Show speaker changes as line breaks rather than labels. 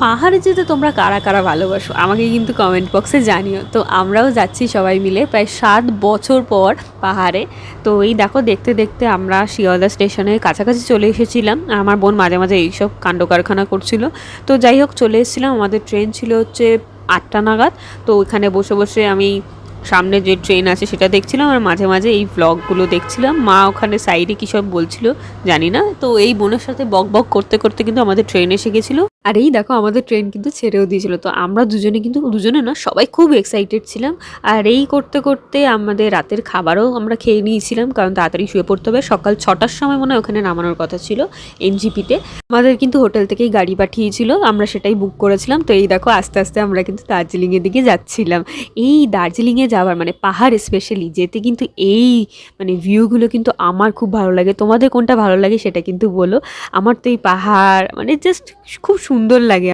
পাহাড়ে যেতে তোমরা কারা কারা ভালোবাসো আমাকে কিন্তু কমেন্ট বক্সে জানিও। তো আমরাও যাচ্ছি সবাই মিলে প্রায় 7 বছর পর পাহাড়ে। তো এই দেখো দেখতে দেখতে আমরা শিয়ালদা স্টেশনের কাছাকাছি চলে এসেছিলাম। আর আমার বোন মাঝে মাঝে এইসব কাণ্ড কারখানা করছিল। তো যাই হোক চলে এসেছিলাম, আমাদের ট্রেন ছিল হচ্ছে 8টা নাগাদ। তো ওখানে বসে বসে আমি সামনে যে ট্রেন আছে সেটা দেখছিলাম, আর মাঝে মাঝে এই ব্লগগুলো দেখছিলাম। মা ওখানে সাইডে কী সব বলছিল জানি না। তো এই বোনের সাথে বক বক করতে করতে কিন্তু আমাদের ট্রেন এসে গেছিলো। আর এই দেখো আমাদের ট্রেন কিন্তু ছেড়েও দিয়েছিল। তো আমরা দুজনে কিন্তু, দুজনে না সবাই খুব এক্সাইটেড ছিলাম। আর এই করতে করতে আমাদের রাতের খাবারও আমরা খেয়ে নিয়েছিলাম, কারণ তাড়াতাড়ি শুয়ে পড়তে হবে। সকাল 6টার সময় মনে হয় ওখানে নামানোর কথা ছিল এনজিপিতে। আমাদের কিন্তু হোটেল থেকেই গাড়ি পাঠিয়েছিল, আমরা সেটাই বুক করেছিলাম। তো এই দেখো আস্তে আস্তে আমরা কিন্তু দার্জিলিংয়ের দিকে যাচ্ছিলাম। এই দার্জিলিংয়ে যাওয়ার মানে পাহাড় স্পেশালি যেতে কিন্তু এই মানে ভিউগুলো কিন্তু আমার খুব ভালো লাগে। তোমাদের কোনটা ভালো লাগে সেটা কিন্তু বলো। আমার তো এই পাহাড় মানে জাস্ট খুব সুন্দর লাগে।